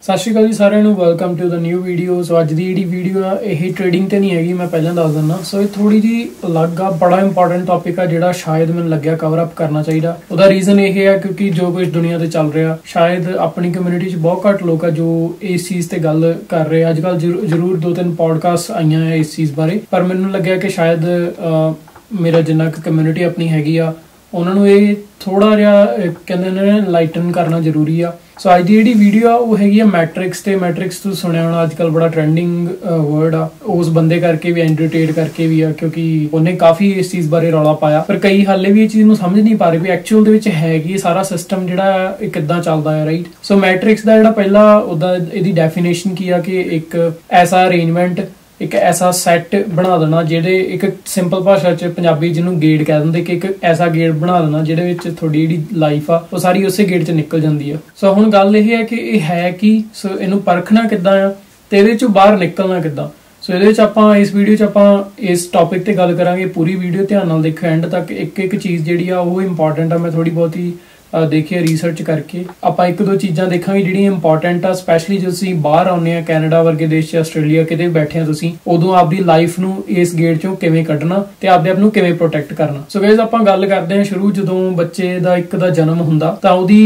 सत श्री अकाल जी सारिਆਂ ਨੂੰ welcome to the new video. So अज की जी वीडियो आ यही ट्रेडिंग तो नहीं हैगी, मैं पहले दस दिना। सो ये थोड़ी जी अलग आ, बड़ा इंपॉर्टेंट टॉपिक आ जिहड़ा शायद मैनूं लग्या कवर अप करना चाहिए। उसका रीजन ये है क्योंकि जो कुछ दुनिया ते चल रहा शायद अपनी कम्यूनिटी च बहुत घट लोग आ जो इस चीज़ ते गल कर रहे। अजकल जरूर दो तीन पॉडकास्ट आईयां है इस चीज़ बारे, पर मैनूं लग्या कि शायद मेरा जिन्ना कम्यूनिटी अपनी हैगी आ उन्होंने ये थोड़ा जिहा कहते ने लाइटन करना जरूरी आ। सो अज की जी वीडियो आ वो हैगी मैट्रिक्स ते मैट्रिक्स तो सुनिया होना अजकल बड़ा ट्रेंडिंग वर्ड आ, उस बंदे करके भी एंटरटेन करके भी आ क्योंकि उन्हें काफ़ी इस चीज़ बारे रौला पाया, पर कई हाले भी ये चीज़ समझ नहीं पा रहे भी एक्चुअल दे विच है कि सारा सिस्टम जिहड़ा किद्दां चलदा है। राइट, सो मैट्रिक्स दा जिहड़ा पहला उहदा इहदी डेफिनेशन की आ कि एक ऐसा अरेंजमेंट एक ऐसा सैट बना देना जेडे एक सिंपल भाषा च पंजाबी जिन्हों गेट कह देंगे कि एक ऐसा गेट बना देना जेडे विच थोड़ी जिहड़ी लाइफ आ वो सारी उस गेट च निकल जाती है। सो हुण गल यह है कि यह है कि सो इनू परखना किद्दां आ ते इहदे चों बाहर निकलना किद्दां। सो इहदे च आपां इस वीडियो च आपां इस टॉपिक ते गल करांगे। पूरी वीडियो ध्यान नाल देखो एंड तक, एक एक चीज़ जिहड़ी आ वो इंपॉर्टेंट आ। मैं थोड़ी बहुत ही देखिए रिसर्च करके आप एक दो चीज़ां देखांगे जिहड़ियां इंपॉर्टेंट आ, स्पैशली जो तुसीं बाहर आउंदे आ कैनेडा वर्गे देश च आस्ट्रेलिया किते बैठे तुसीं उदों आपदी लाइफ नूं इस गेट चों किवें कड्ढना ते आपदे आप नूं किवें प्रोटैक्ट करना। सो गाइस आपां गल करदे हां शुरू जदों बच्चे दा एक दा जन्म हुंदा तां उहदी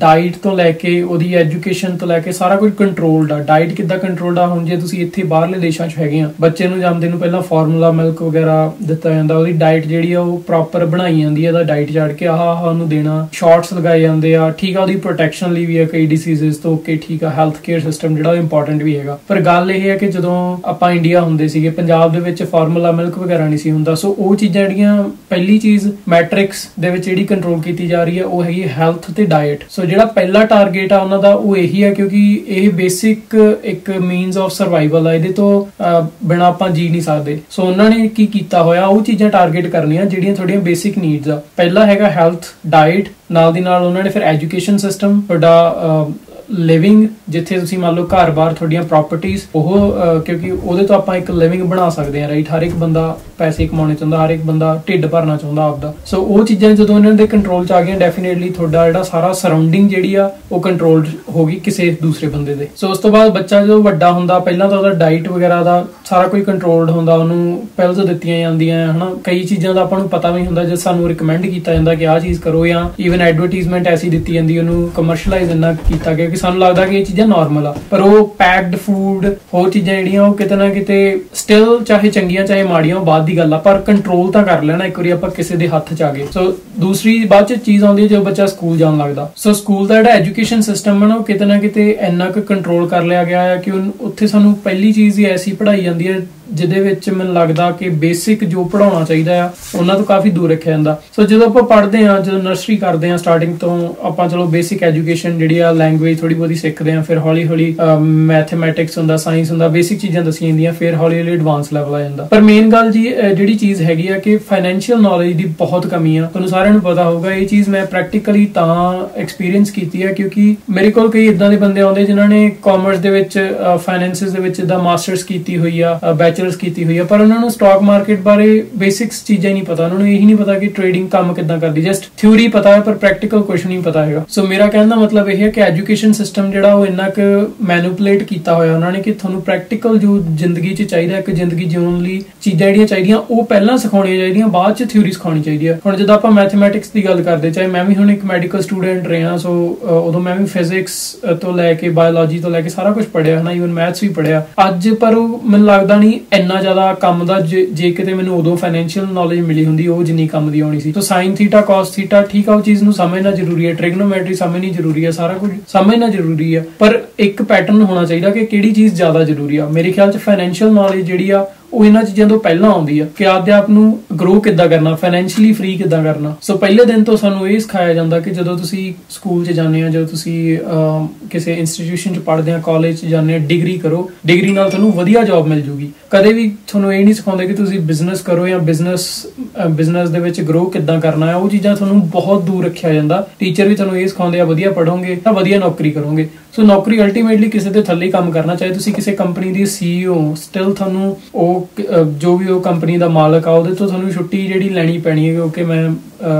डाइट तो लैके उहदी एजुकेशन तो लैके सारा कुछ कंट्रोल्ड आ। डाइट किद्दां कंट्रोल्ड आ, हुण जे तुसीं इत्थे बाहरले देशां च हैगे आ बच्चे नूं जमदे नूं पहिलां फार्मूला मिल्क वगैरह दित्ता जांदा, उहदी डाइट जिहड़ी आ ओह प्रॉपर बनाई जांदी है, दा डाइट चार्ट के आह ओहनूं देना, शॉट्स लगाए जांदे ठीक है, प्रोटैक्शन भी है कई डिसीजेस तो ओके ठीक है, हैल्थ केयर सिस्टम जो इंपॉर्टेंट भी है। पर गल यह है कि जो आप इंडिया होंगे सीगे पंजाब दे विच फार्मूला मिल्क वगैरह नहीं सी हुंदा। सो वो चीज़ां जिहड़ियां पहली चीज़ मैट्रिक्स दे विच जिहड़ी कंट्रोल की जा रही है वो हैगी हैल्थ ते डाइट। सो जिहड़ा पहला टारगेट आ उन्हां दा वो यही है क्योंकि ये बेसिक एक मीनस ऑफ सर्वाइवल है, इहदे तो बिना आपां जी नहीं सकते। सो उन्होंने की कीता होया वो चीज़ां टारगेट करनियां जिहड़ियां थोड़ियां बेसिक नीड्स आ। पहला हैगा हैल्थ डाइट, नाल दी नाल उन्होंने फिर एजुकेशन सिस्टम, तुहाडा लिविंग जिथे तुसीं मान लो घर बार थोड़ियां प्रॉपर्टीज ओह क्योंकि उहदे तो आपां एक लिविंग बना सकते हैं। राइट, हर एक बंदा पैसे कमाने चाहुंदा, हर एक बंदा ढिड भरना चाहुंदा आपदा। सो वो चीज़ां जदों इन्हां दे कंट्रोल च आ गईयां डेफिनेटली तुहाडा जिहड़ा सारा सराउंडिंग जिहड़ी आ वो कंट्रोल हो गई किसी दूसरे बंदे दे। सो उस तो बाद बच्चा जो वड्डा हुंदा पहलां तां उहदा डाइट वगैरह दा सारा कुछ कंट्रोल्ड हुंदा, उहनूं पिल्स दित्तियां जांदियां है ना, कई चीज़ां दा आपां नूं पता भी हुंदा जो सानूं रिकमेंड कीता जांदा कि आह चीज़ करो, या ईवन एडवरटाइजमेंट ऐसी दित्ती जांदी उहनूं कमर्शलाइज इन्ना कीता गया कि सानूं लगदा कि नॉर्मल आ, पर वो पैक्ड फूड होर चीज़ां जिहड़ियां वो किते ना किते स्टिल चाहे चंगियां चाहे माड़ियां बाद दी गल आ, पर कंट्रोल तां कर लेना एक वारी आपां किसी दे हत्थ च आ गए। सो दूसरी बाद च चीज़ आउंदी है जो बच्चा स्कूल जान लगदा। सो स्कूल दा जिहड़ा एजुकेशन सिस्टम है ना किते ना किते इन्ना क कंट्रोल कर लिया गया है कि उत्थे सानूं पहली चीज़ ही ऐसी पढ़ाई जांदी है जिहदे विच मैनूं लगदा कि बेसिक जो पढ़ाउणा चाहीदा आ उन्हां तो काफ़ी दूर रखिया जांदा। सो जदों आपां पढ़दे आ, जदों नर्सरी करदे आ स्टार्टिंग तो आपां चलो बेसिक एजुकेशन जिहड़ी आ लैंगुएज थोड़ी बहुती सिੱਖਦੇ ਆ, फिर हौली हौली मैथमैटिक्स हुंदा, साइंस हुंदा, बेसिक चीज़ां दस्सियां जांदियां, फिर हौली हौली एडवांस लैवल आ जांदा। पर मेन गल जी जिहड़ी चीज़ हैगी आ कि फाइनैंशियल नॉलेज दी बहुत कमी आ। तुहानूं सारिਆਂ ਨੂੰ पता होगा ये चीज़ मैं प्रैक्टिकली तां एक्सपीरियंस कीती है क्योंकि मेरे कोल कई इदां दे बंदे आउंदे जिन्हां ने कॉमर्स दे विच फाइनैंसिस दे विच दा मास्टर्स कीती हुई आ, बैचलर्स कीती हुई है, पर उन्होंने स्टॉक मार्केट बारे बेसिक्स चीज़ां नहीं पता, उन्होंने यही नहीं पता कि ट्रेडिंग काम किद्दां करदी, जस्ट थ्योरी पता है पर प्रैक्टिकल कुछ नहीं पता है। सो मेरा कहने का मतलब यह है कि एजुकेशन सिस्टम जिहड़ा वो इन्ना क मैनिपुलेट कीता होया उन्होंने कि तुहानूं प्रैक्टिकल जो जिंदगी च चाहिदा एक जिंदगी जीउण लई चीज़ां जिहड़ियां चाहिदियां वो पहलां सिखाउणियां चाहिदियां, बाद च थ्योरी सिखाउणी चाहिदी है। हुण जदों आपां मैथमैटिक्स की गल करदे, चाहे मैं भी हुण एक मैडिकल स्टूडेंट रहा, सो उदों मैं भी फिजिक्स तो लैके बायोलॉजी तो लैके सारा कुछ पढ़िया है ना, ईवन मैथ्स भी पढ़िया अज, पर मैनूं लगदा नहीं इन्ना ज़्यादा काम दा जे किते मैनूं उदों फाइनैंशियल नॉलेज मिली हुंदी वो जिन्नी काम दी आउणी सी। तो साइन थीटा कॉस थीटा ठीक है वो चीज़ नूं समझना जरूरी है, ट्रिग्नोमैट्री समझनी जरूरी है, सारा कुछ समझना जरूरी है, पर एक पैटर्न होना चाहिए कि किहड़ी चीज़ ज़्यादा जरूरी है। मेरे ख्याल च फाइनैंशियल नॉलेज जिहड़ी आ वो इन्हां चीज़ों तो पहलां आउंदी है कि आपदे आप नूं ग्रो किद्दां करना, फाइनैंशियली फ्री किद्दां करना। सो पहले दिन तो सानूं ये सिखाया जांदा कि जदों तुसीं स्कूल च जांदे आ, जदों तुसीं किसी इंस्टीट्यूशन च पढ़दे आ, कॉलेज च जांदे आ, डिग्री करो, डिग्री नाल तुहानूं वधिया जॉब मिल जूगी। कदे भी तुहानूं ये नहीं सिखाउंदे कि तुसीं बिजनेस करो या बिजनेस दे विच ग्रो किद्दां करना है, वो चीज़ां तुहानूं बहुत दूर रखिया जांदा। टीचर भी तुहानूं ये सिखाउंदे आ वधिया पढ़ोगे तां वधिया नौकरी करोगे। सो नौकरी अल्टीमेटली किसी के थल्ले काम करना, चाहे तुसीं किसी कंपनी दी CEO स्टिल तुहानूं वो जो भी वो कंपनी का मालक आ उहदे तो तुहानूं छुट्टी जिहड़ी लैनी पैनी है क्योंकि मैं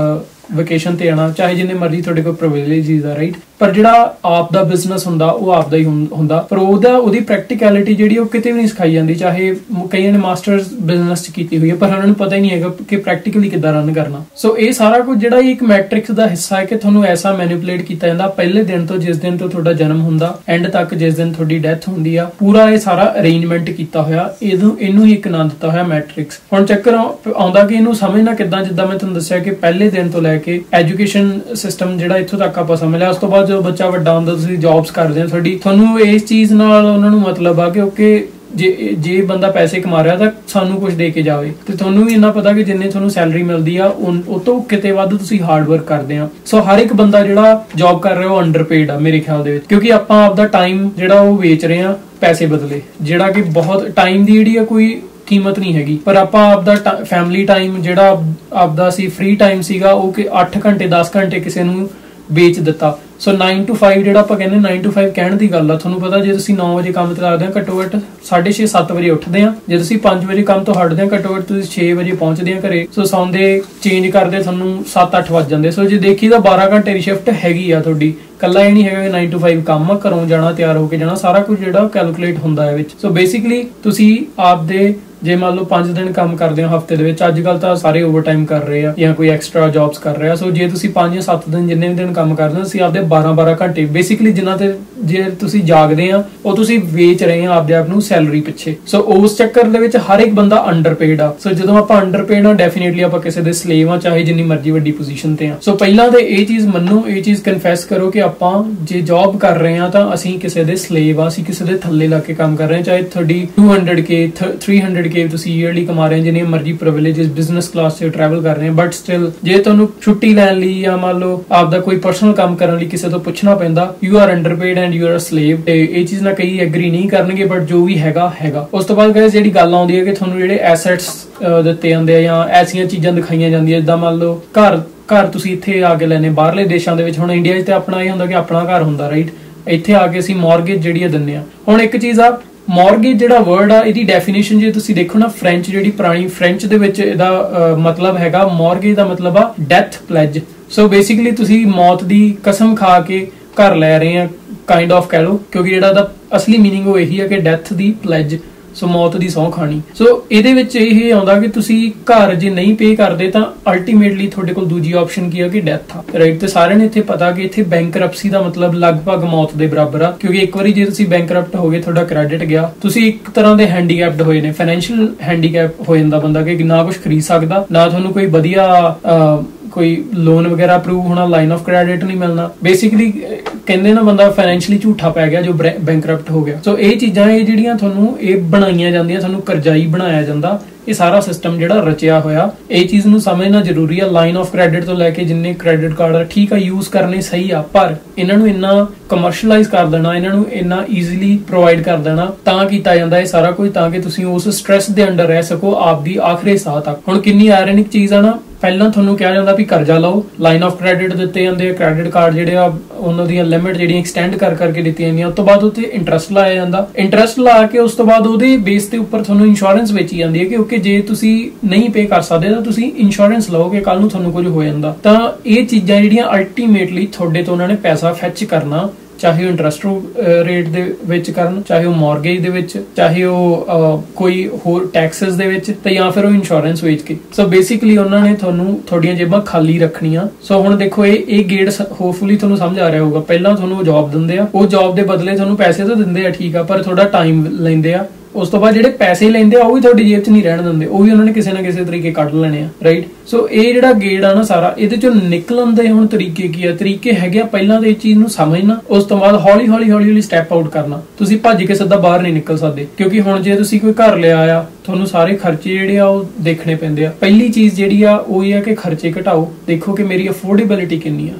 वेकेशन ते आना, चाहे जिन्ने मर्जी तुहाडे कोल प्रिविलेजेस आ। राइट, ਪਰ ਜਿਹੜਾ ਆਪ ਦਾ ਬਿਜ਼ਨਸ ਹੁੰਦਾ ਉਹ ਆਪ ਦਾ ਹੀ ਹੁੰਦਾ, ਪਰ ਉਹਦੀ ਪ੍ਰੈਕਟੀਕੈਲਿਟੀ ਜਿਹੜੀ ਉਹ ਕਿਤੇ ਵੀ ਨਹੀਂ ਸਿਖਾਈ ਜਾਂਦੀ। ਚਾਹੇ ਕਈਆਂ ਨੇ ਮਾਸਟਰਸ ਬਿਜ਼ਨਸ ਚ ਕੀਤੀ ਹੋਈ ਹੈ ਪਰ ਉਹਨਾਂ ਨੂੰ ਪਤਾ ਹੀ ਨਹੀਂ ਹੈਗਾ ਕਿ ਪ੍ਰੈਕਟੀਕਲੀ ਕਿੱਦਾਂ ਰਨ ਕਰਨਾ। ਸੋ ਇਹ ਸਾਰਾ ਕੁਝ ਜਿਹੜਾ ਇੱਕ ਮੈਟ੍ਰਿਕਸ ਦਾ ਹਿੱਸਾ ਹੈ ਕਿ ਤੁਹਾਨੂੰ ਐਸਾ ਮੈਨੀਪੂਲੇਟ ਕੀਤਾ ਜਾਂਦਾ ਪਹਿਲੇ ਦਿਨ ਤੋਂ, ਜਿਸ ਦਿਨ ਤੋਂ ਤੁਹਾਡਾ ਜਨਮ ਹੁੰਦਾ ਐਂਡ ਤੱਕ ਜਿਸ ਦਿਨ ਤੁਹਾਡੀ ਡੈਥ ਹੁੰਦੀ ਆ, ਪੂਰਾ ਇਹ ਸਾਰਾ ਅਰੇਂਜਮੈਂਟ ਕੀਤਾ ਹੋਇਆ। ਇਹਨੂੰ ਹੀ ਇੱਕ ਨਾਂ ਦਿੱਤਾ ਹੋਇਆ ਮੈਟ੍ਰਿਕਸ। ਹੁਣ ਚੱਕਰ ਆਉਂਦਾ ਕਿ ਇਹਨੂੰ ਸਮਝਣਾ ਕਿੱਦਾਂ, ਜਿੱਦਾਂ ਮੈਂ ਤੁਹਾਨੂੰ ਦੱਸਿਆ ਕਿ ਪਹਿਲੇ ਦਿਨ ਤੋਂ ਲੈ ਕੇ ਐਜੂਕੇਸ਼ਨ ਸਿਸਟਮ ਜਿਹੜਾ ਇੱਥੋਂ ਤੱਕ ਆਪਾਂ ਸਮਝ ਲਿਆ। ਉਸ ਤੋਂ ਬਾਅਦ ਜਦੋਂ ਬੱਚਾ ਵੱਡਾ ਹੁੰਦਾ ਤੁਸੀਂ ਜੌਬਸ ਕਰਦੇ ਹੋ, ਤੁਹਾਨੂੰ ਇਸ ਚੀਜ਼ ਨਾਲ ਉਹਨਾਂ ਨੂੰ ਮਤਲਬ ਆ ਕਿ ਓਕੇ ਜੇ ਬੰਦਾ ਪੈਸੇ ਕਮਾ ਰਿਹਾ ਤਾਂ ਸਾਨੂੰ ਕੁਝ ਦੇ ਕੇ ਜਾਵੇ, ਤੇ ਤੁਹਾਨੂੰ ਵੀ ਇੰਨਾ ਪਤਾ ਕਿ ਜਿੰਨੇ ਤੁਹਾਨੂੰ ਸੈਲਰੀ ਮਿਲਦੀ ਆ ਉਹ ਤੋਂ ਕਿਤੇ ਵੱਧ ਤੁਸੀਂ ਹਾਰਡ ਵਰਕ ਕਰਦੇ ਆ। ਸੋ ਹਰ ਇੱਕ ਬੰਦਾ ਜਿਹੜਾ ਜੌਬ ਕਰ ਰਿਹਾ ਉਹ ਅੰਡਰਪੇਡ ਆ ਮੇਰੇ ਖਿਆਲ ਦੇ ਵਿੱਚ, ਕਿਉਂਕਿ ਆਪਾਂ ਆਪਦਾ ਟਾਈਮ ਜਿਹੜਾ ਉਹ ਵੇਚ ਰਹੇ ਆ ਪੈਸੇ ਬਦਲੇ, ਜਿਹੜਾ ਕਿ ਬਹੁਤ ਟਾਈਮ ਦੀ ਜਿਹੜੀ ਆ ਕੋਈ ਕੀਮਤ ਨਹੀਂ ਹੈਗੀ। ਪਰ ਆਪਾਂ ਆਪਦਾ ਫੈਮਿਲੀ ਟਾਈਮ ਜਿਹੜਾ ਆਪਦਾ ਸੀ ਫ੍ਰੀ ਟਾਈਮ ਸੀਗਾ ਉਹ ਕਿ 8 ਘੰਟੇ 10 ਘੰਟੇ ਕਿਸੇ ਨੂੰ ਵੇਚ ਦਿੱਤਾ। ਸੋ 9 to 5 ਜਿਹੜਾ ਆਪਾਂ ਕਹਿੰਦੇ 9 to 5 ਕਹਿਣ ਦੀ ਗੱਲ ਆ। ਤੁਹਾਨੂੰ ਪਤਾ ਜੇ ਤੁਸੀਂ 9 ਵਜੇ ਕੰਮ ਤੇ ਲੱਗਦੇ ਆ ਘੱਟੋ ਘੱਟ 6:30 7 ਵਜੇ ਉੱਠਦੇ ਆ, ਜੇ ਤੁਸੀਂ 5 ਵਜੇ ਕੰਮ ਤੋਂ ਹਟਦੇ ਆ ਘੱਟੋ ਘੱਟ ਤੁਸੀਂ 6 ਵਜੇ ਪਹੁੰਚਦੇ ਆ ਘਰੇ। ਸੋ ਸੌਂਦੇ ਚੇਂਜ ਕਰਦੇ ਤੁਹਾਨੂੰ 7-8 ਵੱਜ ਜਾਂਦੇ। ਸੋ ਜੇ ਦੇਖੀ ਤਾਂ 12 ਘੰਟੇ ਦੀ ਸ਼ਿਫਟ ਹੈਗੀ ਆ ਤੁਹਾਡੀ। ਕੱਲਾ ਇਹ ਨਹੀਂ ਹੈਗਾ ਕਿ 9 to 5 ਕੰਮ ਆ, ਘਰੋਂ ਜਾਣਾ ਤਿਆਰ ਹੋ ਕੇ ਜਾਣਾ, ਸਾਰਾ ਕੁਝ ਜਿਹੜਾ ਕੈਲਕੂਲੇਟ ਹੁੰਦਾ ਹੈ ਵਿੱਚ। ਸੋ ਬੇਸਿਕਲੀ ਤੁਸੀਂ ਆਪਦੇ ਜੇ ਮੰਨ ਲਓ 5 ਦਿਨ ਕੰਮ ਕਰਦੇ ਹੋ ਹਫਤੇ ਦੇ ਵਿੱਚ, ਅੱਜ ਕੱਲ ਤਾਂ ਸਾਰੇ ਓਵਰਟਾਈਮ ਕਰ ਰਹੇ ਆ ਜਾਂ ਕੋਈ ਐਕਸਟਰਾ ਜੌਬਸ ਕਰ ਰਿਹਾ। ਸੋ ਜੇ ਤੁਸੀਂ 5 ਜਾਂ 7 ਦਿਨ ਜਿੰਨੇ ਵੀ ਦਿਨ ਕੰਮ ਕਰਦੇ ਹੋ ਤੁਸੀਂ ਆਪਦੇ 12-12 ਘੰਟੇ ਬੇਸਿਕਲੀ ਜਿੰਨਾ ਤੇ ਜੇ ਤੁਸੀਂ ਜਾਗਦੇ ਆ ਉਹ ਤੁਸੀਂ ਵੇਚ ਰਹੇ ਆ ਆਪਦੇ ਆਪ ਨੂੰ ਸੈਲਰੀ ਪਿੱਛੇ। ਸੋ ਉਸ ਚੱਕਰ ਦੇ ਵਿੱਚ ਹਰ ਇੱਕ ਬੰਦਾ ਅੰਡਰਪੇਡ ਆ। ਸੋ ਜਦੋਂ ਆਪਾਂ ਅੰਡਰਪੇਡ ਆ ਡੈਫੀਨਿਟਲੀ ਆਪਾਂ ਕਿਸੇ ਦੇ ਸਲੇਵ ਆ, ਚਾਹੇ ਜਿੰਨੀ ਮਰਜ਼ੀ ਵੱਡੀ ਪੋਜੀਸ਼ਨ ਤੇ ਆ। ਸੋ ਪਹਿਲਾਂ ਤੇ ਇਹ ਚੀਜ਼ ਮੰਨੋ, ਇਹ ਚੀਜ਼ ਕਨਫੈਸ ਕਰੋ ਕਿ ਆਪਾਂ ਜੇ ਜੌਬ ਕਰ ਰਹੇ ਆ ਤਾਂ ਅਸੀਂ ਕਿਸੇ ਦੇ ਸਲੇਵ ਆ, ਅਸੀਂ ਕਿਸੇ ਦੇ ਥੱਲੇ ਲੱਗ ਕੇ ਕੰਮ ਕਰ ਰਹੇ ਆ। ਚਾਹੇ ਤੁਹਾਡੀ 200K 300K ਤੁਸੀਂ ਈਅਰਲੀ ਕਮਾ ਰਹੇ ਹੋ, ਜਿੰਨੀ ਮਰਜ਼ੀ ਪ੍ਰਿਵਿਲੇजेस ਬਿਜ਼ਨਸ ਕਲਾਸ 'ਚ ਟਰੈਵਲ ਕਰ ਰਹੇ ਆ, ਬਟ ਸਟਿਲ ਜੇ ਤੁਹਾਨੂੰ ਛੁੱਟੀ ਲੈਣ ਲਈ ਜਾਂ ਮੰਨ ਲਓ ਆਪਦਾ ਕੋਈ ਪਰਸਨਲ ਕੰਮ ਕਰਨ ਲਈ ਕਿਸੇ ਤੋਂ ਪੁੱਛਣਾ ਪੈਂਦਾ, you are underpaid and you are slave. ਤੇ ਇਹ ਚੀਜ਼ ਨਾਲ ਕਈ ਐਗਰੀ ਨਹੀਂ ਕਰਨਗੇ, ਬਟ ਜੋ ਵੀ ਹੈਗਾ। ਉਸ ਤੋਂ ਬਾਅਦ ਗਾਇਸ ਜਿਹੜੀ ਗੱਲ ਆਉਂਦੀ ਹੈ ਕਿ ਤੁਹਾਨੂੰ ਜਿਹੜੇ ਐਸੈਟਸ ਦਿੱਤੇ ਜਾਂਦੇ ਆ ਜਾਂ ਐਸੀਆਂ ਚੀਜ਼ਾਂ ਦਿਖਾਈਆਂ ਜਾਂਦੀਆਂ, ਜਿੱਦਾਂ ਮੰਨ ਲਓ ਘਰ ਤੁਸੀਂ ਇੱਥੇ ਆ ਕੇ ਲੈਣੇ, ਬਾਹਰਲੇ ਦੇਸ਼ਾਂ ਦੇ ਵਿੱਚ ਹੁਣ ਇੰਡੀਆ 'ਚ ਤੇ ਆਪਣਾ ਇਹ ਹੁੰਦਾ ਕਿ ਆਪਣਾ ਘਰ ਹੁੰਦਾ ਰਾਈਟ, ਇੱਥੇ ਆ ਕੇ ਅਸੀਂ ਮੌਰਗੇਜ ਜਿਹੜੀ ਆ ਦਿੰਦੇ ਆ। ਹੁਣ ਇੱਕ ਚੀਜ਼ ਆ ਮੌਰਗੇਜ ਜਿਹੜਾ ਵਰਡ ਆ ਇਹਦੀ ਡੈਫੀਨੇਸ਼ਨ ਜੇ ਤੁਸੀਂ ਦੇਖੋ ਨਾ ਫ੍ਰੈਂਚ ਜਿਹੜੀ ਪੁਰਾਣੀ ਫ੍ਰੈਂਚ ਦੇ ਵਿੱਚ ਇਹਦਾ ਮਤਲਬ ਹੈਗਾ, ਮੌਰਗੇਜ ਦਾ ਮਤਲਬ ਆ ਡੈਥ ਪਲੈਜ। ਸੋ ਬੇਸਿਕਲੀ ਤੁਸੀਂ ਮੌਤ ਦੀ ਕਸਮ ਖਾ ਕੇ ਘਰ ਲੈ ਰਹੇ ਆ ਕਾਈਂਡ ਆਫ ਕਹਿ ਲਓ, ਕਿਉਂਕਿ ਜਿਹੜਾ ਦਾ ਅਸਲੀ ਮੀਨਿੰਗ ਉਹ ਇਹੀ ਆ ਕਿ ਡੈਥ ਦੀ ਪਲੈਜ, ਸੋ ਮੌਤ ਦੀ ਸਹੁੰ ਖਾਣੀ। ਸੋ ਇਹਦੇ ਵਿੱਚ ਇਹ ਆਉਂਦਾ ਕਿ ਤੁਸੀਂ ਘਰ ਜੇ ਨਹੀਂ ਪੇ ਕਰਦੇ ਤਾਂ ਅਲਟੀਮੇਟਲੀ ਤੁਹਾਡੇ ਕੋਲ ਦੂਜੀ ਆਪਸ਼ਨ ਕੀ ਆ ਕਿ ਡੈਥ ਆ ਰਾਈਟ। ਤੇ ਸਾਰਿਆਂ ਨੂੰ ਇੱਥੇ ਪਤਾ ਕਿ ਇੱਥੇ ਬੈਂਕਰਪਸੀ ਦਾ ਮਤਲਬ ਲਗਭਗ ਮੌਤ ਦੇ ਬਰਾਬਰ ਆ, ਕਿਉਂਕਿ ਇੱਕ ਵਾਰੀ ਜੇ ਤੁਸੀਂ ਬੈਂਕਰਪਟ ਹੋ ਗਏ, ਤੁਹਾਡਾ ਕ੍ਰੈਡਿਟ ਗਿਆ, ਤੁਸੀਂ ਇੱਕ ਤਰ੍ਹਾਂ ਦੇ ਹੈਂਡੀਕੈਪਡ ਹੋਏ ਨੇ, ਫਾਈਨੈਂਸ਼ੀਅਲ ਹੈਂਡੀਕੈਪ ਹੋ ਜਾਂਦਾ ਬੰਦਾ ਕਿ ਨਾ ਕੁਝ ਖਰੀਦ ਸਕਦਾ, ਨਾ ਤੁਹਾਨੂੰ ਕੋਈ ਵਧੀਆ ਕੋਈ ਲੋਨ ਵਗੈਰਾ ਅਪਰੂਵ ਹੋਣਾ, ਲਾਈਨ ਆਫ ਕ੍ਰੈਡਿਟ ਨਹੀਂ ਮਿਲਣਾ। ਬੇਸਿਕਲੀ ਕਹਿੰਦੇ ਨਾ ਬੰਦਾ ਫਾਈਨੈਂਸ਼ੀਅਲੀ ਝੂਠਾ ਪੈ ਗਿਆ ਜੋ ਬੈਂਕਰਪਟ ਹੋ ਗਿਆ। ਸੋ ਇਹ ਚੀਜ਼ਾਂ ਇਹ ਜਿਹੜੀਆਂ ਤੁਹਾਨੂੰ ਇਹ ਬਣਾਈਆਂ ਜਾਂਦੀਆਂ, ਤੁਹਾਨੂੰ ਕਰਜ਼ਾਈ ਬਣਾਇਆ ਜਾਂਦਾ, ਇਹ ਸਾਰਾ ਸਿਸਟਮ ਜਿਹੜਾ ਰਚਿਆ ਹੋਇਆ, ਇਹ ਚੀਜ਼ ਨੂੰ ਸਮਝਣਾ ਜ਼ਰੂਰੀ ਆ। ਲਾਈਨ ਆਫ ਕ੍ਰੈਡਿਟ ਤੋਂ ਲੈ ਕੇ ਜਿੰਨੇ ਕ੍ਰੈਡਿਟ ਕਾਰਡ ਆ ਠੀਕ ਆ, ਯੂਜ਼ ਕਰਨੇ ਸਹੀ ਆ, ਪਰ ਇਹਨਾਂ ਨੂੰ ਇੰਨਾ ਕਮਰਸ਼ੀਅਲਾਈਜ਼ ਕਰ ਦੇਣਾ, ਇਹਨਾਂ ਨੂੰ ਇੰਨਾ ਈਜ਼ੀਲੀ ਪ੍ਰੋਵਾਈਡ ਕਰ ਦੇਣਾ ਤਾਂ ਕੀਤਾ ਜਾਂਦਾ ਇਹ ਸਾਰਾ ਕੁਝ, ਤਾਂ ਕਿ ਤੁਸੀਂ ਉਸ ਸਟ੍ਰੈਸ ਦੇ ਅੰਡਰ ਰਹਿ ਸਕੋ ਆਪਦੀ ਆਖਰੀ ਸਾਹ ਤੱਕ। ਹੁਣ ਕਿੰਨੀ ਆਇਰਨਿਕ ਚੀਜ਼ ਆ ਨਾ, ਪਹਿਲਾਂ ਤੁਹਾਨੂੰ ਕਿਹਾ ਜਾਂਦਾ ਵੀ ਕਰਜ਼ਾ ਲਓ, ਲਾਈਨ ਆਫ ਕ੍ਰੈਡਿਟ ਦਿੱਤੇ ਜਾਂਦੇ, ਕ੍ਰੈਡਿਟ ਕਾਰਡ ਜਿਹੜੇ ਆ ਉਹਨਾਂ ਦੀਆਂ ਲਿਮਿਟ ਜਿਹੜੀਆਂ ਐਕਸਟੈਂਡ ਕਰਕੇ ਦਿੱਤੀਆਂ ਜਾਂਦੀਆਂ, ਉਸ ਤੋਂ ਬਾਅਦ ਉੱਤੇ ਇੰਟਰਸਟ ਲਾਇਆ ਜਾਂਦਾ, ਇੰਟਰਸਟ ਲਾ ਕੇ ਉਸ ਤੋਂ ਬਾਅਦ ਉਹਦੇ ਬੇਸ ਤੇ ਉੱਪਰ ਤੁਹਾਨੂੰ ਇੰਸ਼ੋਰੈਂਸ ਵੇਚੀ ਜਾਂਦੀ ਹੈ ਕਿ ਓਕੇ ਜੇ ਤੁਸੀਂ ਨਹੀਂ ਪੇ ਕਰ ਸਕਦੇ ਤਾਂ ਤੁਸੀਂ ਇੰਸ਼ੋਰੈਂਸ ਲਓਗੇ, ਕੱਲ ਨੂੰ ਤੁਹਾਨੂੰ ਕੁਝ ਹੋ ਜਾਂਦਾ। ਤਾਂ ਇਹ ਚੀਜ਼ਾਂ ਜਿਹੜੀਆਂ ਅਲਟੀਮੇਟਲੀ ਤੁਹਾਡੇ ਤੋਂ ਉਹਨਾਂ ਨੇ ਪੈਸਾ ਫੈਚ ਕਰਨਾ, ਚਾਹੇ ਉਹ ਇੰਟਰਸਟ ਰੇਟ ਦੇ ਵਿੱਚ ਕਰਨ, ਚਾਹੇ ਉਹ ਮੌਰਗੇਜ ਦੇ ਵਿੱਚ, ਚਾਹੇ ਉਹ ਕੋਈ ਹੋਰ ਟੈਕਸਸ ਦੇ ਵਿੱਚ, ਤੇ ਜਾਂ ਫਿਰ ਉਹ ਇੰਸ਼ੋਰੈਂਸ ਵੇਚ ਕੇ। ਸੋ ਬੇਸਿਕਲੀ ਉਹਨਾਂ ਨੇ ਤੁਹਾਨੂੰ ਤੁਹਾਡੀਆਂ ਜੇਬਾਂ ਖਾਲੀ ਰੱਖਣੀਆਂ। ਸੋ ਹੁਣ ਦੇਖੋ ਇਹ ਗੇੜ ਹੋਪਫੁਲੀ ਤੁਹਾਨੂੰ ਸਮਝ ਆ ਰਿਹਾ ਹੋਊਗਾ। ਪਹਿਲਾਂ ਤੁਹਾਨੂੰ ਜੌਬ ਦਿੰਦੇ ਆ, ਉਹ ਜੌਬ ਦੇ ਬਦਲੇ ਤੁਹਾਨੂੰ ਪੈਸੇ ਤਾਂ ਦਿੰਦੇ ਆ ਠੀਕ ਆ, ਪਰ ਤੁਹਾਡਾ ਟਾਈਮ ਲੈਂਦੇ ਆ। ਉਸ ਤੋਂ ਬਾਅਦ ਜਿਹੜੇ ਪੈਸੇ ਲੈਂਦੇ ਆ ਉਹ ਵੀ ਤੁਹਾਡੀ ਜੇਬ 'ਚ ਨਹੀਂ ਰਹਿਣ ਦਿੰਦੇ, ਉਹ ਵੀ ਉਹਨਾਂ ਨੇ ਕਿਸੇ ਨਾ ਕਿਸੇ ਤਰੀਕੇ ਕੱਢ ਲੈਣੇ ਆ ਰਾਈਟ। ਸੋ ਇਹ ਜਿਹੜਾ ਗੇੜ ਆ ਨਾ ਸਾਰਾ, ਇਹਦੇ ਚੋਂ ਨਿਕਲਣ ਦੇ ਹੁਣ ਤਰੀਕੇ ਕੀ ਆ? ਤਰੀਕੇ ਹੈਗੇ ਆ ਪਹਿਲਾਂ ਤਾਂ ਇਹ ਚੀਜ਼ ਨੂੰ ਸਮਝਣਾ, ਉਸ ਤੋਂ ਬਾਅਦ ਹੌਲੀ ਹੌਲੀ ਸਟੈਪ ਆਊਟ ਕਰਨਾ। ਤੁਸੀਂ ਭੱਜ ਕੇ ਸਿੱਧਾ ਬਾਹਰ ਨਹੀਂ ਨਿਕਲ ਸਕਦੇ, ਕਿਉਂਕਿ ਹੁਣ ਜੇ ਤੁਸੀਂ ਕੋਈ ਘਰ ਲਿਆ ਆ ਤੁਹਾਨੂੰ ਸਾਰੇ ਖਰਚੇ ਜਿਹੜੇ ਆ ਉਹ ਦੇਖਣੇ ਪੈਂਦੇ ਆ। ਪਹਿਲੀ ਚੀਜ਼ ਜਿਹੜੀ ਆ ਉਹ ਇਹ ਆ ਕਿ ਖਰਚੇ ਘਟਾਓ, ਦੇਖੋ ਕਿ ਮੇਰੀ ਅਫੋਰਡੇਬਿਲਿਟੀ ਕਿੰਨੀ ਆ।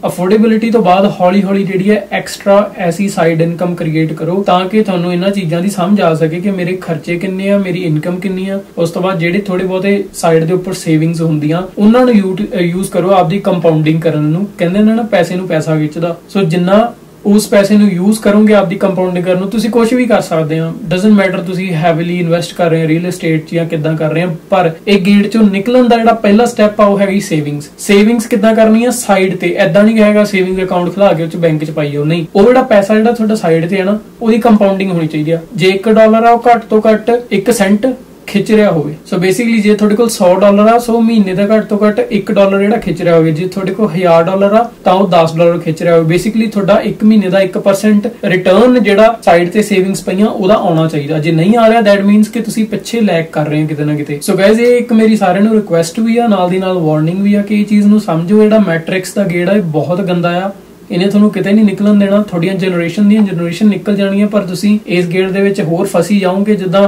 ਅਫੋਰਡੇਬਿਲਿਟੀ ਤੋਂ ਬਾਅਦ ਹੌਲੀ ਜਿਹੜੀ ਹੈ ਐਕਸਟਰਾ ਐਸੀ ਸਾਈਡ ਇਨਕਮ ਕ੍ਰੀਏਟ ਕਰੋ ਤਾਂ ਕਿ ਤੁਹਾਨੂੰ ਇਹਨਾਂ ਚੀਜ਼ਾਂ ਦੀ ਸਮਝ ਆ ਸਕੇ ਕਿ ਮੇਰੇ ਖਰਚੇ ਕਿੰਨੇ ਆ, ਮੇਰੀ ਇਨਕਮ ਕਿੰਨੀ ਆ। ਉਸ ਤੋਂ ਬਾਅਦ ਜਿਹੜੇ ਥੋੜੇ ਬਹੁਤੇ ਸਾਈਡ ਦੇ ਉੱਪਰ ਸੇਵਿੰਗਸ ਹੁੰਦੀਆਂ ਉਹਨਾਂ ਨੂੰ ਯੂਜ਼ ਕਰੋ ਆਪਦੀ ਕੰਪਾਊਂਡਿੰਗ ਕਰਨ ਨੂੰ। ਕਹਿੰਦੇ ਨੇ ਨਾ ਪੈਸੇ ਨੂੰ ਪੈਸਾ ਖਿੱਚਦਾ। ਸੋ ਜਿੰਨਾ ਉਸ ਪੈਸੇ ਨੂੰ ਯੂਜ਼ ਕਰੋਗੇ ਆਪਦੀ ਕੰਪਾਊਂਡਿੰਗ ਕਰਨ ਨੂੰ, ਤੁਸੀਂ ਕੁਝ ਵੀ ਕਰ ਸਕਦੇ ਆ। ਡਸਨਟ ਮੈਟਰ ਤੁਸੀਂ ਹੈਵੀਲੀ ਇਨਵੈਸਟ ਕਰ ਰਹੇ ਹੋ ਰੀਅਲ ਏਸਟੇਟ 'ਚ ਜਾਂ ਕਿੱਦਾਂ ਕਰ ਰਹੇ ਹੋ, ਪਰ ਇਹ ਗੇਟ 'ਚੋਂ ਨਿਕਲਣ ਦਾ ਜਿਹੜਾ ਪਹਿਲਾ ਸਟੈਪ ਆ ਉਹ ਹੈਗੀ ਸੇਵਿੰਗਸ ਕਿੱਦਾਂ ਕਰਨੀ ਆ? ਸਾਈਡ ਤੇ। ਐਦਾਂ ਨਹੀਂ ਹੈਗਾ ਸੇਵਿੰਗ ਅਕਾਊਂਟ ਖੁਲਾ ਕੇ ਉਹ 'ਚ ਬੈਂਕ 'ਚ ਪਾਈਓ, ਨਹੀਂ। ਉਹ ਜਿਹੜਾ ਪੈਸਾ ਜਿਹੜਾ ਤੁਹਾਡਾ ਸਾਈਡ ਤੇ ਹੈ ਨਾ, ਉਹਦੀ ਕੰਪਾਊਂਡਿੰਗ ਹੋਣੀ ਚਾਹੀਦੀ ਆ। ਜੇ $1 ਆ ਉਹ ਘੱਟ ਤੋਂ ਘੱਟ 1 ਸੈਂਟ ਖਿੱਚ ਰਿਹਾ ਹੋਵੇ। ਸੋ ਬੇਸਿਕਲੀ ਜੇ ਤੁਹਾਡੇ ਕੋਲ $100 ਆ, ਸੋ ਮਹੀਨੇ ਦਾ ਘੱਟ ਤੋਂ ਘੱਟ $1 ਜਿਹੜਾ ਖਿੱਚ ਰਿਹਾ ਹੋਵੇ। ਜੇ ਤੁਹਾਡੇ ਕੋਲ $1000 ਆ ਤਾਂ ਉਹ $10 ਖਿੱਚ ਰਿਹਾ ਹੋਵੇ। ਬੇਸਿਕਲੀ ਤੁਹਾਡਾ 1 ਮਹੀਨੇ ਦਾ 1% ਰਿਟਰਨ ਜਿਹੜਾ ਸਾਈਡ ਤੇ ਸੇਵਿੰਗਸ ਪਈਆਂ ਉਹਦਾ ਆਉਣਾ ਚਾਹੀਦਾ। ਜੇ ਨਹੀਂ ਆ ਰਿਹਾ ਦੈਟ ਮੀਨਸ ਕਿ ਤੁਸੀਂ ਪਿੱਛੇ ਲੈਗ ਕਰ ਰਹੇ ਹੋ ਕਿਤੇ ਨਾ ਕਿਤੇ। ਸੋ ਗਾਇਜ਼ ਇਹ ਇੱਕ ਮੇਰੀ ਸਾਰਿਆਂ ਨੂੰ ਰਿਕੁਐਸਟ ਵੀ ਆ, ਨਾਲ ਦੀ ਨਾਲ ਵਾਰਨਿੰਗ ਵੀ ਆ ਕਿ ਇਹ ਚੀਜ਼ ਨੂੰ ਸਮਝੋ। ਜਿਹੜਾ ਮੈਟ੍ਰਿਕਸ ਦਾ ਗੇੜ ਆ ਇਹ ਬਹੁਤ ਗੰਦਾ ਆ, ਇਹਨੇ ਤੁਹਾਨੂੰ ਕਿਤੇ ਨਹੀਂ ਨਿਕਲਣ ਦੇਣਾ। ਤੁਹਾਡੀਆਂ ਜਨਰੇਸ਼ਨ ਨਿਕਲ ਜਾਣੀਆਂ, ਪਰ ਤੁਸੀਂ ਇਸ ਗੇੜ ਦੇ ਵਿੱਚ ਹੋਰ ਫਸੀ ਜਾਓਗੇ। ਜਿੱਦਾਂ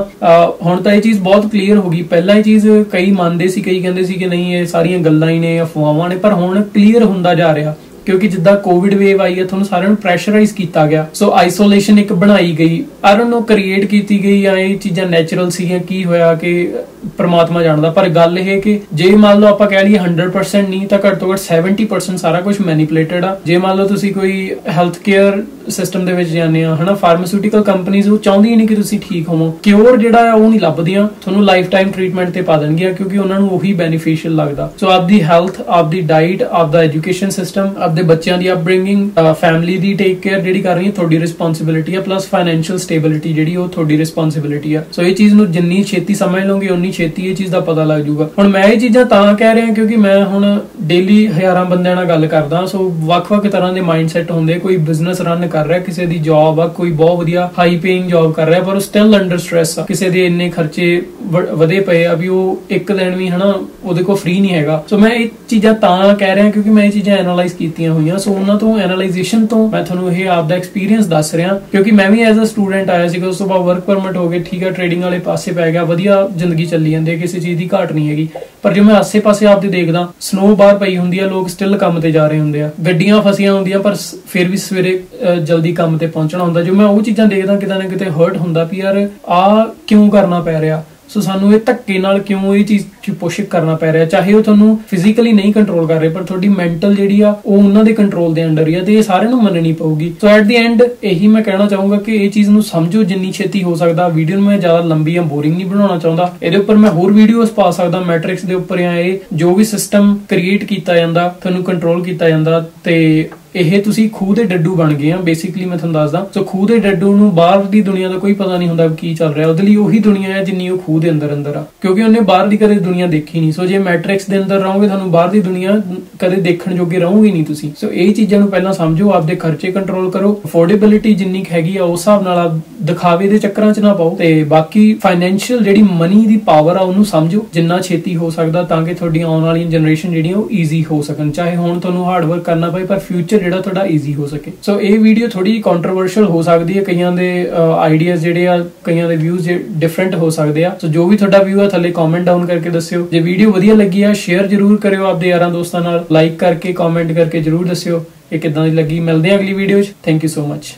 ਹੁਣ ਤਾਂ ਇਹ ਚੀਜ਼ ਬਹੁਤ ਕਲੀਅਰ ਹੋ ਗਈ। ਪਹਿਲਾਂ ਇਹ ਚੀਜ਼ ਕਈ ਮੰਨਦੇ ਸੀ, ਕਈ ਕਹਿੰਦੇ ਸੀ ਕਿ ਨਹੀਂ ਇਹ ਸਾਰੀਆਂ ਗੱਲਾਂ ਹੀ ਨੇ, ਅਫਵਾਹਾਂ ਨੇ, ਪਰ ਹੁਣ ਕਲੀਅਰ ਹੁੰਦਾ ਜਾ ਰਿਹਾ। ਕਿਉਂਕਿ ਜਿੱਦਾਂ ਕੋਵਿਡ ਵੇਵ ਆਈ ਹੈ, ਤੁਹਾਨੂੰ ਸਾਰਿਆਂ ਨੂੰ ਪ੍ਰੈਸ਼ਰਾਈਜ਼ ਕੀਤਾ ਗਿਆ। ਸੋ ਆਈਸੋਲੇਸ਼ਨ ਇੱਕ ਬਣਾਈ ਗਈ, ਆਈ ਡੋਨਟ ਨੋ ਕ੍ਰੀਏਟ ਕੀਤੀ ਗਈ ਜਾਂ ਇਹ ਚੀਜ਼ਾਂ ਨੈਚੁਰਲ ਸੀਗੀਆਂ, ਕੀ ਹੋਇਆ ਕਿ ਪਰਮਾਤਮਾ ਜਾਣਦਾ। ਪਰ ਗੱਲ ਇਹ ਕਿ ਜੇ ਮੰਨ ਲਓ ਆਪਾਂ ਕਹਿ ਲਈਏ 100% ਨਹੀਂ ਤਾਂ ਘੱਟ ਤੋਂ ਘੱਟ 70% ਸਾਰਾ ਕੁਝ ਮੈਨੀਪੂਲੇਟਡ ਆ। ਜੇ ਮੰਨ ਲਓ ਤੁਸੀਂ ਕੋਈ ਹੈਲਥ ਕੇਅਰ ਸਿਸਟਮ ਦੇ ਵਿੱਚ ਜਾਂਦੇ ਆ ਹਨਾ, ਫਾਰਮਾਸਿਊਟੀਕਲ ਕੰਪਨੀਆਂ ਉਹ ਚਾਹੁੰਦੀਆਂ ਨਹੀਂ ਕਿ ਤੁਸੀਂ ਠੀਕ ਹੋਵੋ। ਕਿਉਰ ਜਿਹੜਾ ਆ ਉਹ ਨਹੀਂ ਲੱਭਦੀਆਂ, ਤੁਹਾਨੂੰ ਲਾਈਫ ਟਾਈਮ ਟ੍ਰੀਟਮੈਂਟ ਤੇ ਪਾ ਦੇਣਗੀਆਂ ਕਿਉਂਕਿ ਉਹਨਾਂ ਨੂੰ ਉਹੀ ਬੈਨੀਫੀਸ਼ੀਅਲ ਲੱਗਦਾ। ਸੋ ਆਪਦੀ ਹੈਲਥ, ਆਪਦੀ ਡਾਈਟ, ਆਪਦਾ ਐਜੂਕੇਸ਼ਨ ਸਿਸਟਮ, ਦੇ ਬੱਚਿਆਂ ਦੀ ਅਪਬ੍ਰਿੰਗਿੰਗ, ਫੈਮਿਲੀ ਦੀ ਟੇਕ ਕੇਅਰ ਜਿਹੜੀ ਕਰਨੀ ਹੈ ਤੁਹਾਡੀ ਰਿਸਪੌਂਸਿਬਿਲਿਟੀ ਆ, ਪਲੱਸ ਫਾਈਨੈਂਸ਼ੀਅਲ ਸਟੇਬਿਲਿਟੀ ਜਿਹੜੀ ਉਹ ਤੁਹਾਡੀ ਰਿਸਪੌਂਸਿਬਿਲਿਟੀ ਆ। ਸੋ ਇਹ ਚੀਜ਼ ਨੂੰ ਜਿੰਨੀ ਛੇਤੀ ਸਮਝ ਲਓਗੇ ਉਨੀ ਛੇਤੀ ਇਹ ਚੀਜ਼ ਦਾ ਪਤਾ ਲੱਗ ਜਾਊਗਾ। ਹੁਣ ਮੈਂ ਇਹ ਚੀਜ਼ਾਂ ਤਾਂ ਕਹਿ ਰਿਹਾ ਕਿਉਂਕਿ ਮੈਂ ਹੁਣ ਡੇਲੀ ਹਜ਼ਾਰਾਂ ਬੰਦਿਆਂ ਨਾਲ ਗੱਲ ਕਰਦਾ। ਸੋ ਵੱਖ-ਵੱਖ ਤਰ੍ਹਾਂ ਦੇ ਮਾਈਂਡਸੈਟ ਹੁੰਦੇ। ਕੋਈ ਬਿਜ਼ਨਸ ਰਨ ਕਰ ਰਿਹਾ, ਕਿਸੇ ਦੀ ਜੌਬ ਆ, ਕੋਈ ਬਹੁਤ ਵਧੀਆ ਹਾਈ ਪੇਇੰਗ ਜੌਬ ਕਰ ਰਿਹਾ ਪਰ ਉਹ ਸਟਿਲ ਅੰਡਰ ਸਟ੍ਰੈਸ ਆ, ਕਿਸੇ ਦੇ ਇੰਨੇ ਖਰਚੇ ਵਧੇ ਪਏ ਆ ਵੀ ਉਹ ਇੱਕ ਦਿਨ ਵੀ ਹਨਾ ਉਹਦੇ ਕੋਲ ਫ੍ਰੀ ਨਹੀਂ ਹੈਗਾ। ਸੋ ਮੈਂ ਇਹ ਚੀਜ਼ਾਂ ਤਾਂ ਕਹਿ ਰਿਹਾ ਕਿਉਂਕਿ ਮੈਂ ਇਹ ਚੀਜ਼ਾਂ ਐਨਾਲਾਈਜ਼ ਕੀਤੀਆਂ ਹੋਈਆਂ। ਸੋ ਉਹਨਾਂ ਤੋਂ ਐਨਾਲਾਈਜੇਸ਼ਨ ਤੋਂ ਮੈਂ ਤੁਹਾਨੂੰ ਇਹ ਆਪਦਾ ਐਕਸਪੀਰੀਅੰਸ ਦੱਸ ਰਿਹਾ ਕਿਉਂਕਿ ਮੈਂ ਵੀ ਐਜ਼ ਅ ਸਟੂਡੈਂਟ ਆਇਆ ਸੀਗਾ। ਉਸ ਤੋਂ ਬਾਅਦ ਵਰਕ ਪਰਮਿਟ ਹੋ ਗਏ, ਠੀਕ ਆ, ਟ੍ਰੇਡਿੰਗ ਵਾਲੇ ਪਾਸੇ ਪੈ ਗਿਆ, ਵਧੀਆ ਜ਼ਿੰਦਗੀ ਚੱਲੀ ਜਾਂਦੀ ਹੈ, ਕਿਸੇ ਚੀਜ਼ ਦੀ ਘਾਟ ਨਹੀਂ ਹੈਗੀ। ਪਰ ਜੇ ਮੈਂ ਆਸੇ-ਪਾਸੇ ਆਪਦੇ ਦੇਖਦਾ, ਸਨੋ ਬਾਹਰ ਪਈ ਹੁੰਦੀ ਆ, ਲੋਕ ਸਟਿਲ ਕੰਮ ਤੇ ਜਾ ਰਹੇ ਹੁੰਦੇ ਆ, ਗੱਡੀਆਂ ਫਸੀਆਂ ਹੁੰਦੀਆਂ ਪਰ ਫਿਰ ਵੀ ਸਵੇਰੇ ਜਲਦੀ ਕੰਮ ਤੇ ਪਹੁੰਚਣਾ ਹੁੰਦਾ। ਜੋ ਮੈਂ ਉਹ ਚੀਜ਼ਾਂ ਦੇਖਦਾ ਕਿਤੇ ਨਾ ਕਿਤੇ ਹਰਟ ਹੁੰਦਾ ਵੀ ਯਾਰ ਆ ਕਿਉਂ ਕਰਨਾ ਪੈ ਰਿਹਾ। ਸੋ ਸਾਨੂੰ ਇਹ ਧੱਕੇ ਨਾਲ ਕਿਉਂ ਇਹ ਚੀਜ਼ ਪੁਸ਼ ਕਰਨਾ ਪੈ ਰਿਹਾ। ਚਾਹੇ ਉਹ ਤੁਹਾਨੂੰ ਫਿਜ਼ੀਕਲੀ ਨਹੀਂ ਕੰਟਰੋਲ ਕਰ ਰਹੇ ਪਰ ਤੁਹਾਡੀ ਮੈਂਟਲ ਜਿਹੜੀ ਆ ਉਹ ਉਹਨਾਂ ਦੇ ਕੰਟਰੋਲ ਦੇ ਅੰਡਰ ਹੀ ਆ, ਤੇ ਇਹ ਸਾਰਿਆਂ ਨੂੰ ਮੰਨਣੀ ਪਊਗੀ। ਸੋ ਐਟ ਦੀ ਐਂਡ ਇਹੀ ਮੈਂ ਕਹਿਣਾ ਚਾਹੂੰਗਾ ਕਿ ਇਹ ਚੀਜ਼ ਨੂੰ ਸਮਝੋ ਜਿੰਨੀ ਛੇਤੀ ਹੋ ਸਕਦਾ। ਵੀਡੀਓ ਨੂੰ ਮੈਂ ਜ਼ਿਆਦਾ ਲੰਬੀ ਜਾਂ ਬੋਰਿੰਗ ਨਹੀਂ ਬਣਾਉਣਾ ਚਾਹੁੰਦਾ। ਇਹਦੇ ਉੱਪਰ ਮੈਂ ਹੋਰ ਵੀਡੀਓਜ਼ ਪਾ ਸਕਦਾ ਮੈਟ੍ਰਿਕਸ ਦੇ ਉੱਪਰ, ਜਾਂ ਇਹ ਜੋ ਵੀ ਸਿਸਟਮ ਕ੍ਰੀਏਟ ਕੀਤਾ ਜਾਂਦਾ, ਤੁਹਾਨੂੰ ਕੰਟਰੋਲ ਕੀਤਾ ਜਾਂਦਾ, ਤੇ ਇਹ ਤੁਸੀਂ ਖੂਹ ਦੇ ਡੱਡੂ ਬਣ ਗਏ ਆ। ਬੇਸਿਕਲੀ ਮੈਂ ਤੁਹਾਨੂੰ ਦੱਸਦਾ, ਸੋ ਖੂਹ ਦੇ ਡੱਡੂ ਨੂੰ ਬਾਹਰ ਦੀ ਦੁਨੀਆ ਦਾ ਕੋਈ ਪਤਾ ਨਹੀਂ ਹੁੰਦਾ ਕੀ ਚੱਲ ਰਿਹਾ। ਉਹਦੇ ਲਈ ਉਹੀ ਦੁਨੀਆ ਹੈ ਜਿੰਨੀ ਉਹ ਖੂਹ ਦੇ ਅੰਦਰ ਆ, ਕਿਉਂਕਿ ਉਹਨੇ ਬਾਹਰ ਦੀ ਕਦੇ ਦੁਨੀਆ ਦੇਖੀ ਨਹੀਂ। ਸੋ ਜੇ ਮੈਟ੍ਰਿਕਸ ਦੇ ਅੰਦਰ ਰਹੋਗੇ ਤੁਹਾਨੂੰ ਬਾਹਰ ਦੀ ਦੁਨੀਆ ਕਦੇ ਦੇਖਣ ਜੋਗੇ ਰਹੋਗੇ ਨਹੀਂ ਤੁਸੀਂ। ਸੋ ਇਹ ਚੀਜ਼ਾਂ ਨੂੰ ਪਹਿਲਾਂ ਸਮਝੋ, ਆਪਦੇ ਖਰਚੇ ਕੰਟਰੋਲ ਕਰੋ, ਅਫੋਰਡੇਬਿਲਿਟੀ ਜਿੰਨੀ ਹੈਗੀ ਆ ਉਸ ਹਿਸਾਬ ਨਾਲ ਆਪ ਦਿਖਾਵੇ ਦੇ ਚੱਕਰਾਂ 'ਚ ਨਾ ਪਾਓ, ਤੇ ਬਾਕੀ ਫਾਈਨੈਂਸ਼ੀਅਲ ਜਿਹੜੀ ਮਨੀ ਦੀ ਪਾਵਰ ਆ ਉਹਨੂੰ ਸਮਝੋ ਜਿੰਨਾ ਛੇਤੀ ਹੋ ਸਕਦਾ, ਤਾਂ ਕਿ ਤੁਹਾਡੀਆਂ ਆਉਣ ਵਾਲੀਆਂ ਜਨਰੇਸ਼ਨ ਜਿਹੜੀਆਂ ਉਹ ਈਜ਼ੀ ਹੋ ਸਕਣ। ਚਾਹੇ ਹੁਣ ਤੁਹਾਨੂੰ ਹਾਰਡ ਵਰਕ ਕਰਨਾ ਪਏ ਪਰ ਫਿਊਚਰ ਜਿਹੜਾ ਤੁਹਾਡਾ ਈਜ਼ੀ ਹੋ ਸਕੇ। ਸੋ ਇਹ ਵੀਡੀਓ ਥੋੜੀ ਕੰਟਰੋਵਰਸ਼ੀਅਲ ਹੋ ਸਕਦੀ ਹੈ, ਕਈਆਂ ਦੇ ਆਈਡੀਆਜ਼ ਜਿਹੜੇ ਆ, ਕਈਆਂ ਦੇ ਵਿਊਜ਼ ਡਿਫਰੈਂਟ ਹੋ ਸਕਦੇ ਆ। ਸੋ ਜੋ ਵੀ ਤੁਹਾਡਾ ਵਿਊ ਆ ਥੱਲੇ ਕਮੈਂਟ ਡਾਊਨ ਕਰਕੇ ਦੱਸਿਓ। ਜੇ ਵੀਡੀਓ ਵਧੀਆ ਲੱਗੀ ਆ ਸ਼ੇਅਰ ਜਰੂਰ ਕਰਿਓ ਆਪਦੇ ਯਾਰਾਂ ਦੋਸਤਾਂ ਨਾਲ, ਲਾਈਕ ਕਰਕੇ ਕਮੈਂਟ ਕਰਕੇ ਜਰੂਰ ਦੱਸਿਓ ਇਹ ਕਿੱਦਾਂ ਦੀ ਲੱਗੀ। ਮਿਲਦੇ ਆ ਅਗਲੀ ਵੀਡੀਓ 'ਚ। Thank you so much.